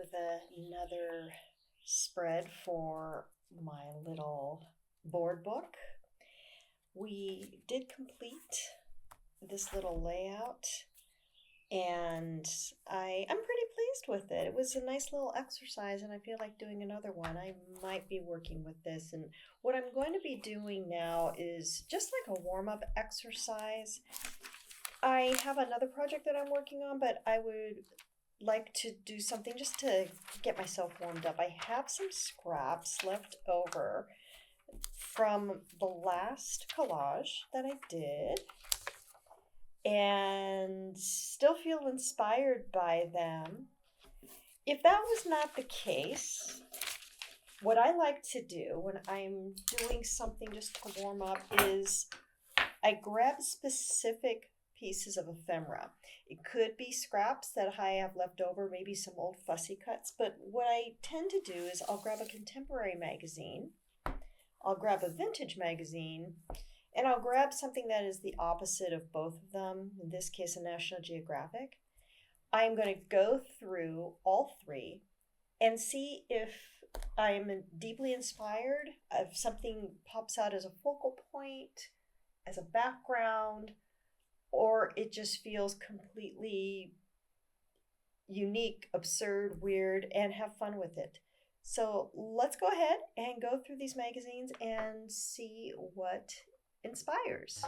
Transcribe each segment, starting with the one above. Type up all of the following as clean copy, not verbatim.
with another spread for my little board book. We did complete this little layout and I'm pretty pleased with it. It was a nice little exercise and I feel like doing another one. I might be working with this, and what I'm going to be doing now is just like a warm-up exercise. I have another project that I'm working on, but I would like to do something just to get myself warmed up. I have some scraps left over from the last collage that I did and still feel inspired by them. If that was not the case, what I like to do when I'm doing something just to warm up is I grab specific pieces of ephemera. It could be scraps that I have left over, maybe some old fussy cuts, but what I tend to do is I'll grab a contemporary magazine, I'll grab a vintage magazine, and I'll grab something that is the opposite of both of them, in this case, a National Geographic. I'm going to go through all three and see if I'm deeply inspired, if something pops out as a focal point, as a background, or it just feels completely unique, absurd, weird, and have fun with it. So let's go ahead and go through these magazines and see what inspires.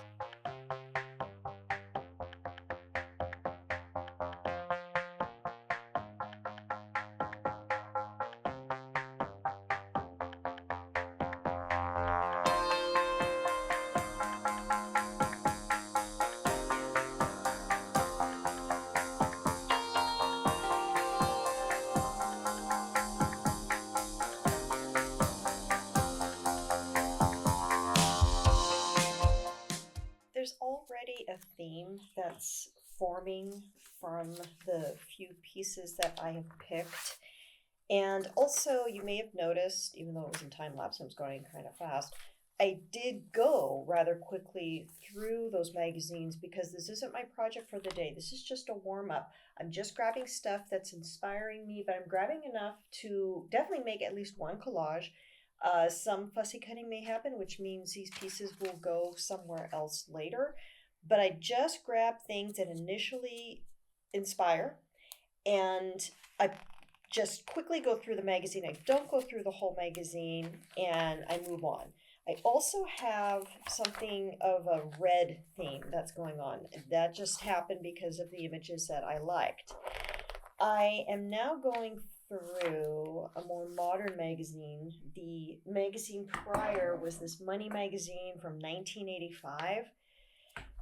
There's already a theme that's forming from the few pieces that I have picked. And also, you may have noticed, even though it was in time lapse and it was going kind of fast, I did go rather quickly through those magazines because this isn't my project for the day. This is just a warm up. I'm just grabbing stuff that's inspiring me, but I'm grabbing enough to definitely make at least one collage. Some fussy cutting may happen, which means these pieces will go somewhere else later. But I just grab things that initially inspire, and I just quickly go through the magazine. I don't go through the whole magazine, and I move on. I also have something of a red theme that's going on. That just happened because of the images that I liked. I am now going through a more modern magazine. The magazine prior was this Money magazine from 1985.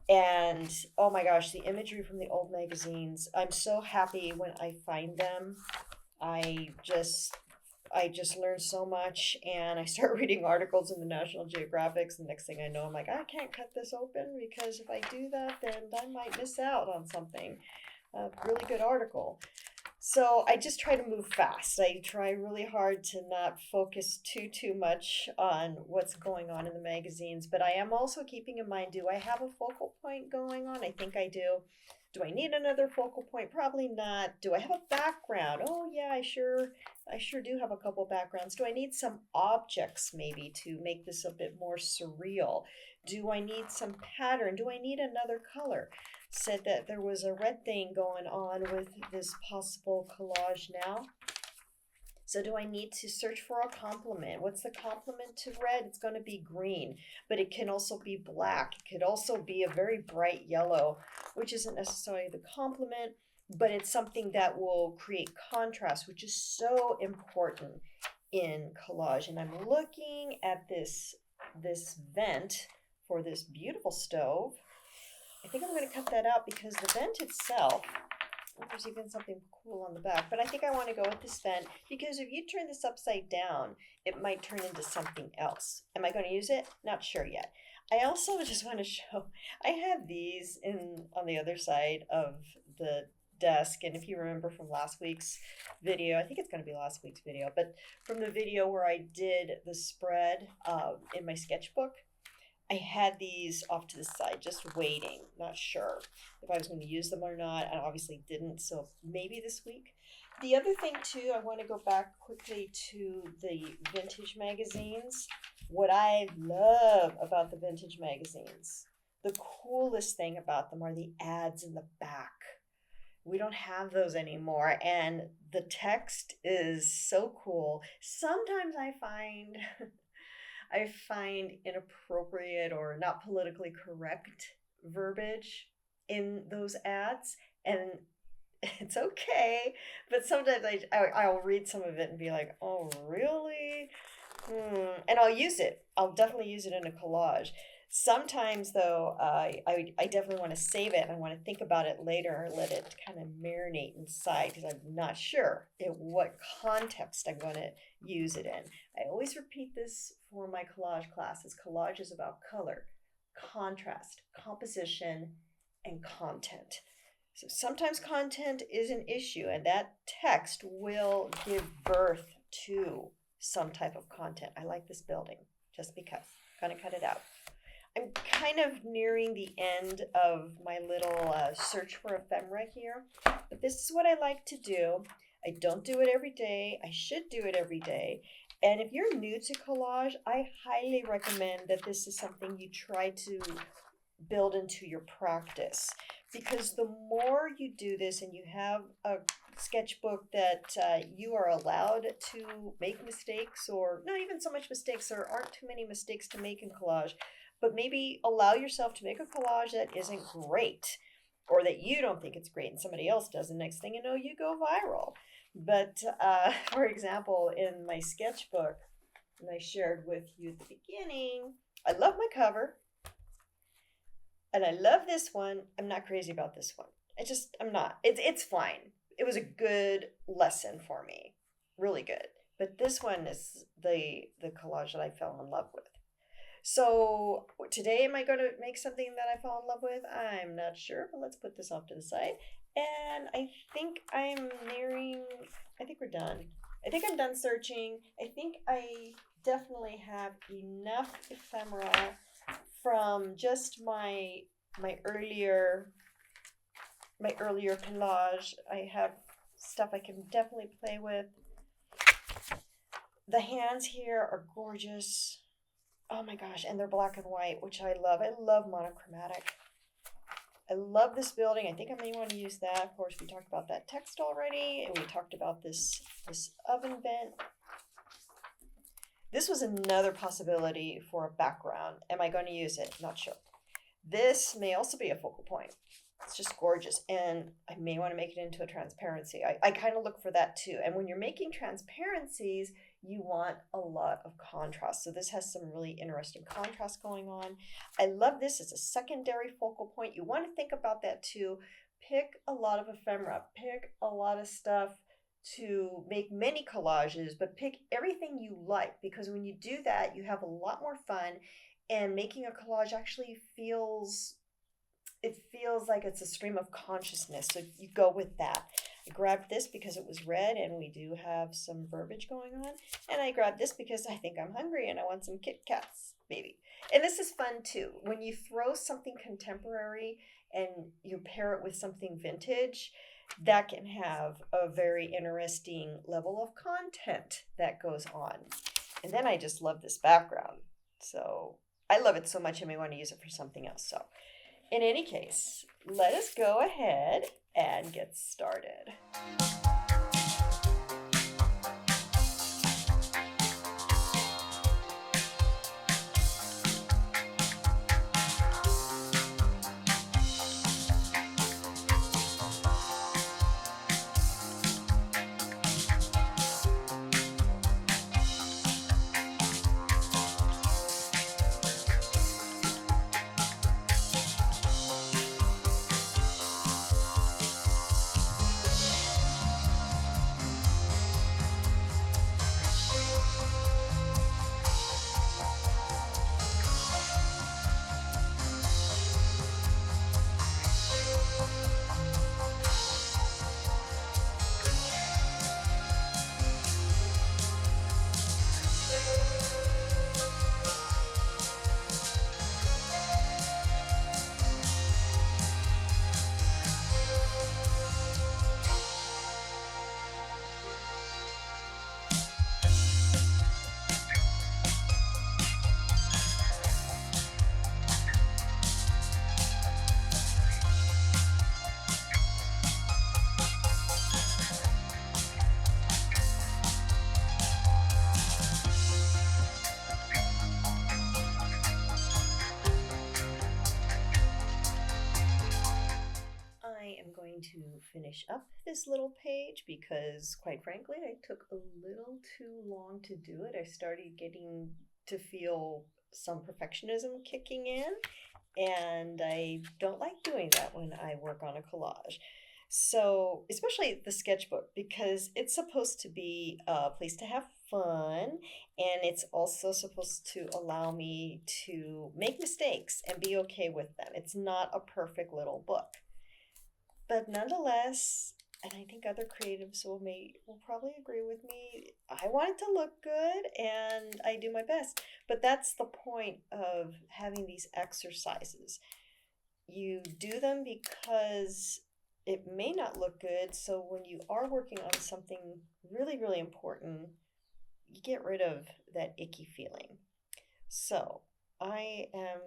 And oh my gosh, the imagery from the old magazines, I'm so happy when I find them. I just I just learn so much, and I start reading articles in the National Geographics, and next thing I know I'm like, I can't cut this open because if I do that then I might miss out on something. A really good article. So I just try to move fast. I try really hard to not focus too much on what's going on in the magazines, but I am also keeping in mind, do I have a focal point going on? I think I do. Do I need another focal point? Probably not. Do I have a background? Oh yeah, I sure do have a couple backgrounds. Do I need some objects maybe to make this a bit more surreal? Do I need some pattern? Do I need another color? Said that there was a red thing going on with this possible collage now. So do I need to search for a complement? What's the complement to red? It's going to be green, but it can also be black. It could also be a very bright yellow, which isn't necessarily the complement, but it's something that will create contrast, which is so important in collage. And I'm looking at this vent for this beautiful stove. I think I'm going to cut that out because the vent itself, there's even something cool on the back, but I think I want to go with this vent because if you turn this upside down, it might turn into something else. Am I going to use it? Not sure yet. I also just want to show, I have these on the other side of the desk, and if you remember from last week's video, I think it's going to be last week's video, but from the video where I did the spread in my sketchbook, I had these off to the side, just waiting, not sure if I was going to use them or not. I obviously didn't, so maybe this week. The other thing, too, I want to go back quickly to the vintage magazines. What I love about the vintage magazines, the coolest thing about them are the ads in the back. We don't have those anymore, and the text is so cool. Sometimes I find inappropriate or not politically correct verbiage in those ads, and it's okay. But sometimes I'll read some of it and be like, oh really? And I'll use it. I'll definitely use it in a collage. Sometimes, though, I definitely want to save it and I want to think about it later, let it kind of marinate inside because I'm not sure in what context I'm going to use it in. I always repeat this for my collage classes. Collage is about color, contrast, composition, and content. So sometimes content is an issue, and that text will give birth to some type of content. I like this building just because. Gonna cut it out. I'm kind of nearing the end of my little search for ephemera here, but this is what I like to do. I don't do it every day. I should do it every day. And if you're new to collage, I highly recommend that this is something you try to build into your practice, because the more you do this and you have a sketchbook that you are allowed to make mistakes, or not even so much mistakes, there aren't too many mistakes to make in collage, but maybe allow yourself to make a collage that isn't great or that you don't think it's great and somebody else does, and next thing you know, you go viral. But for example, in my sketchbook, and I shared with you at the beginning, I love my cover. And I love this one. I'm not crazy about this one. I'm not. It's fine. It was a good lesson for me. Really good. But this one is the collage that I fell in love with. So today, am I going to make something that I fall in love with? I'm not sure, but let's put this off to the side. And I think we're done. I think I'm done searching. I think I definitely have enough ephemera from just my earlier collage. I have stuff I can definitely play with. The hands here are gorgeous. Oh my gosh, and they're black and white, which I love. I love monochromatic. I love this building. I think I may want to use that. Of course, we talked about that text already, and we talked about this oven vent. This was another possibility for a background. Am I going to use it? Not sure. This may also be a focal point. It's just gorgeous. And I may want to make it into a transparency. I kind of look for that too. And when you're making transparencies, you want a lot of contrast. So this has some really interesting contrast going on. I love this. It's a secondary focal point. You want to think about that too. Pick a lot of ephemera. Pick a lot of stuff to make many collages, but pick everything you like, because when you do that, you have a lot more fun, and making a collage actually feels like it's a stream of consciousness. So you go with that. I grabbed this because it was red and we do have some verbiage going on. And I grabbed this because I think I'm hungry and I want some Kit Kats, maybe. And this is fun too. When you throw something contemporary and you pair it with something vintage, that can have a very interesting level of content that goes on. And then I just love this background. So I love it so much I may want to use it for something else. So in any case, let us go ahead and get started. going to finish up this little page because, quite frankly, I took a little too long to do it. I started getting to feel some perfectionism kicking in, and I don't like doing that when I work on a collage. So, especially the sketchbook, because it's supposed to be a place to have fun, and it's also supposed to allow me to make mistakes and be okay with them. It's not a perfect little book. But nonetheless, and I think other creatives will probably agree with me. I want it to look good and I do my best. But that's the point of having these exercises. You do them because it may not look good, so when you are working on something really, really important, you get rid of that icky feeling. So I am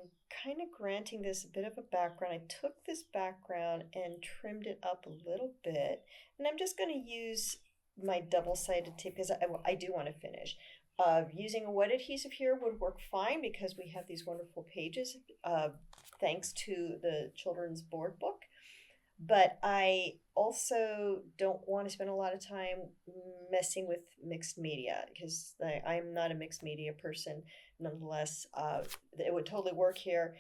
kind of granting this a bit of a background. I took this background and trimmed it up a little bit, and I'm just going to use my double-sided tape because I do want to finish. Using a wet adhesive here would work fine because we have these wonderful pages thanks to the children's board book. But I also don't want to spend a lot of time messing with mixed media because I'm not a mixed media person. Nonetheless, it would totally work here.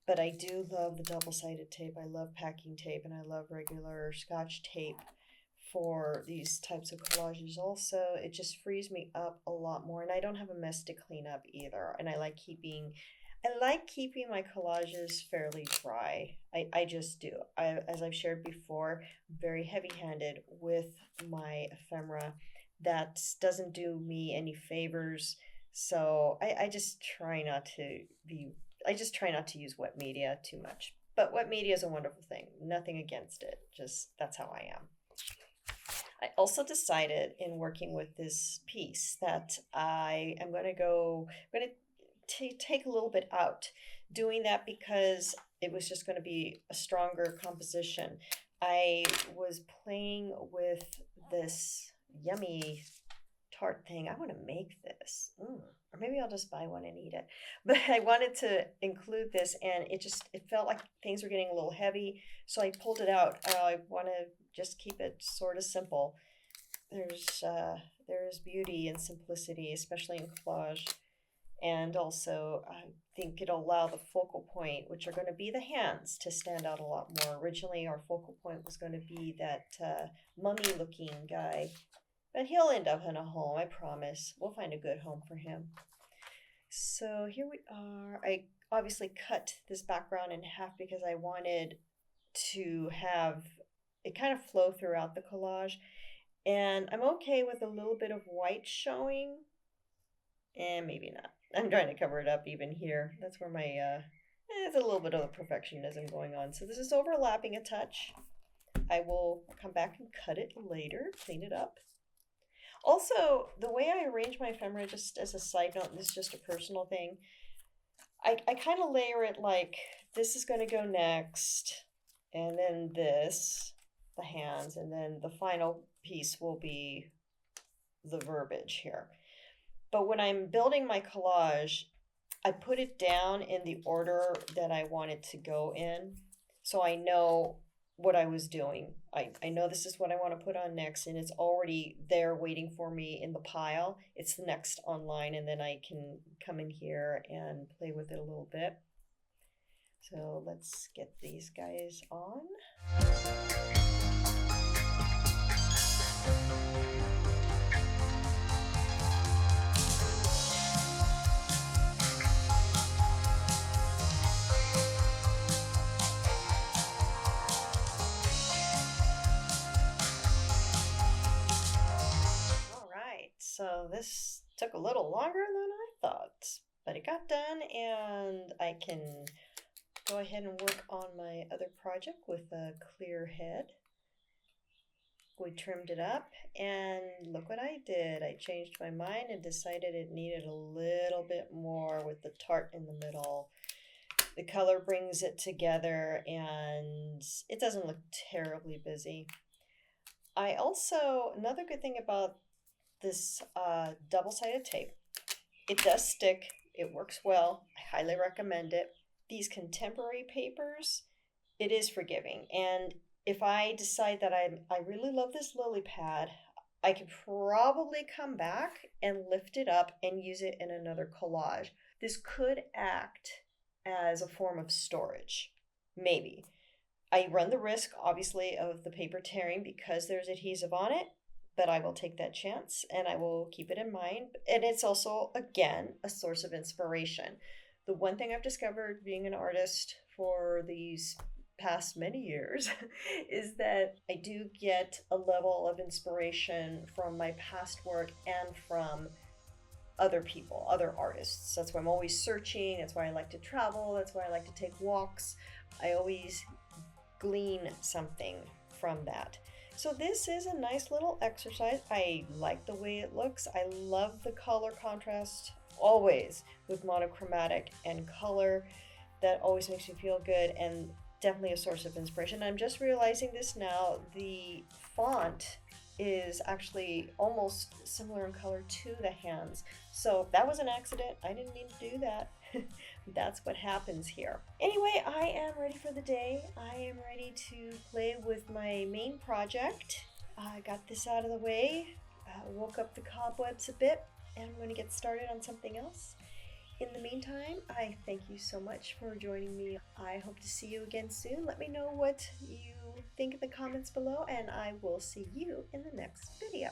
But I do love the double-sided tape. I love packing tape, and I love regular Scotch tape for these types of collages. Also, it just frees me up a lot more, and I don't have a mess to clean up either. And I like keeping my collages fairly dry. I just do. As I've shared before, very heavy-handed with my ephemera. That doesn't do me any favors. So I just try not to use wet media too much. But wet media is a wonderful thing. Nothing against it. Just that's how I am. I also decided in working with this piece that I'm going to take a little bit out. Doing that because it was just going to be a stronger composition. I was playing with this yummy tart thing. I want to make this. Or maybe I'll just buy one and eat it. But I wanted to include this, and it felt like things were getting a little heavy, so I pulled it out. I want to just keep it sort of simple. There's beauty in simplicity, especially in collage. And also, I think it'll allow the focal point, which are going to be the hands, to stand out a lot more. Originally, our focal point was going to be that mummy-looking guy. But he'll end up in a home, I promise. We'll find a good home for him. So here we are. I obviously cut this background in half because I wanted to have it kind of flow throughout the collage. And I'm okay with a little bit of white showing. And maybe not. I'm trying to cover it up even here. That's where my, it's a little bit of the perfectionism going on. So this is overlapping a touch. I will come back and cut it later, clean it up. Also, the way I arrange my ephemera, just as a side note, and this is just a personal thing, I kind of layer it like this is going to go next, and then this, the hands, and then the final piece will be the verbiage here. But when I'm building my collage, I put it down in the order that I want it to go in, so I know what I was doing. I know this is what I want to put on next, and it's already there waiting for me in the pile. It's the next online, and then I can come in here and play with it a little bit. So let's get these guys on. So this took a little longer than I thought, but it got done, and I can go ahead and work on my other project with a clear head. We trimmed it up, and look what I did. I changed my mind and decided it needed a little bit more with the tart in the middle. The color brings it together, and it doesn't look terribly busy. Another good thing about this double-sided tape, it does stick, it works well, I highly recommend it. These contemporary papers, it is forgiving, and if I decide that I really love this lily pad, I could probably come back and lift it up and use it in another collage. This could act as a form of storage, maybe. I run the risk, obviously, of the paper tearing because there's adhesive on it, but I will take that chance and I will keep it in mind. And it's also, again, a source of inspiration. The one thing I've discovered being an artist for these past many years is that I do get a level of inspiration from my past work and from other people, other artists. That's why I'm always searching. That's why I like to travel. That's why I like to take walks. I always glean something from that. So this is a nice little exercise. I like the way it looks. I love the color contrast always with monochromatic and color. That always makes me feel good and definitely a source of inspiration. I'm just realizing this now. The font is actually almost similar in color to the hands. So that was an accident. I didn't mean to do that. That's what happens here. Anyway, I am ready for the day. I am ready to play with my main project. I got this out of the way, woke up the cobwebs a bit, and I'm going to get started on something else. In the meantime, I thank you so much for joining me. I hope to see you again soon. Let me know what you think in the comments below, and I will see you in the next video.